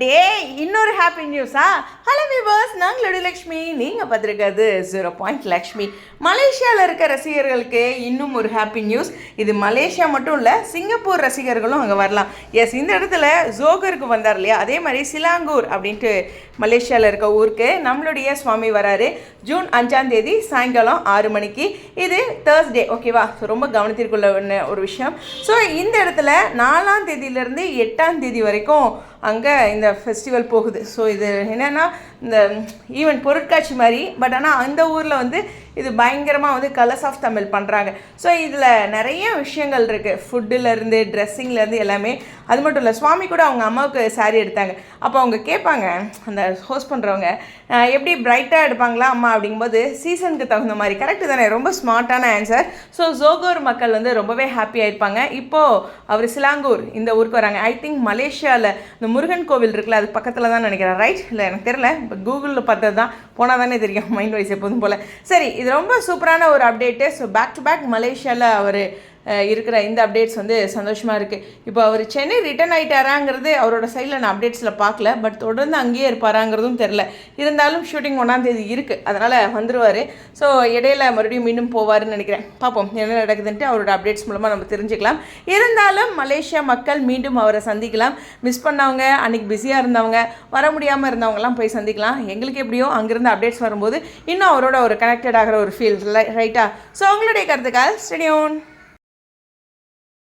டே இன்னொரு happy நியூஸா? Hello viewers, நாங்களோட Lakshmi, நீங்கள் பார்த்துருக்காது 0 லக்ஷ்மி. மலேசியாவில் இருக்க ரசிகர்களுக்கு இன்னும் ஒரு ஹாப்பி நியூஸ். இது மலேசியா மட்டும் இல்லை, சிங்கப்பூர் ரசிகர்களும் அங்கே வரலாம். எஸ், இந்த இடத்துல ஜோகருக்கு வந்தார் இல்லையா, அதே மாதிரி சிலாங்கூர் அப்படின்ட்டு மலேசியாவில் இருக்க ஊருக்கு நம்மளுடைய சுவாமி வராரு. ஜூன் 5 சாயங்காலம் 6 மணிக்கு. இது தேர்ஸ்டே, ஓகேவா? ஸோ ரொம்ப கவனத்திற்குள்ள ஒரு விஷயம். ஸோ இந்த இடத்துல 4ஆம் தேதியிலேருந்து 8ஆம் தேதி வரைக்கும் அங்கே இந்த ஃபெஸ்டிவல் போகுது. ஸோ இது என்னென்னா இந்த ஈவெண்ட் பொருட்காட்சி மாதிரி, பட் ஆனால் அந்த ஊரில் வந்து இது பயங்கரமாக வந்து கலர்ஸ் ஆஃப் தமிழ் பண்ணுறாங்க. ஸோ இதில் நிறைய விஷயங்கள் இருக்குது, ஃபுட்டுலேருந்து ட்ரெஸ்ஸிங்லேருந்து எல்லாமே. அது மட்டும் இல்லை, சுவாமி கூட அவங்க அம்மாவுக்கு சாரீ எடுத்தாங்க. அப்போ அவங்க கேட்பாங்க, அந்த ஹோஸ்ட் பண்ணுறவங்க, எப்படி பிரைட்டாக எடுப்பாங்களா அம்மா அப்படிங்கும்போது, சீசனுக்கு தகுந்த மாதிரி. கரெக்டு தானே? ரொம்ப ஸ்மார்ட்டான ஆன்சர். ஸோ ஜோகோர் மக்கள் வந்து ரொம்பவே ஹாப்பியாக இருப்பாங்க. இப்போது அவர் சிலாங்கூர் இந்த ஊருக்கு வராங்க. ஐ திங்க் மலேசியாவில் இந்த முருகன் கோவில் இருக்குல்ல, அது பக்கத்தில் தான் நினைக்கிறேன், ரைட்? இல்லை எனக்கு தெரியல, இப்போ கூகுளில் பார்த்தது தான், போனால் தானே தெரியும், மைண்ட் வைஸ் எப்போதும் போல். சரி, இது ரொம்ப சூப்பரான ஒரு update. So back to back மலேசியாவில் அவர் இருக்கிற இந்த அப்டேட்ஸ் வந்து சந்தோஷமாக இருக்குது. இப்போ அவர் சென்னை ரிட்டர்ன் ஆகிட்டாராங்கிறது அவரோட சைடில் நான் அப்டேட்ஸில் பார்க்கல, பட் தொடர்ந்து அங்கேயே இருப்பாராங்கிறதும் தெரில. இருந்தாலும் ஷூட்டிங் 1ஆம் தேதி இருக்குது, அதனால் வந்துடுவார். ஸோ இடையில மறுபடியும் மீண்டும் போவார்னு நினைக்கிறேன். பார்ப்போம் என்ன நடக்குதுன்ட்டு அவரோட அப்டேட்ஸ் மூலமாக நம்ம தெரிஞ்சுக்கலாம். இருந்தாலும் மலேசியா மக்கள் மீண்டும் அவரை சந்திக்கலாம். மிஸ் பண்ணவங்க, அன்றைக்கி பிஸியாக இருந்தவங்க, வர முடியாமல் இருந்தவங்கலாம் போய் சந்திக்கலாம். எங்களுக்கு எப்படியோ அங்கேருந்து அப்டேட்ஸ் வரும்போது இன்னும் அவரோட ஒரு கனெக்டட் ஆகிற ஒரு ஃபீல், ரைட்டா? ஸோ உங்களுடைய கருத்துக்கள் ஸ்டேடியோன்.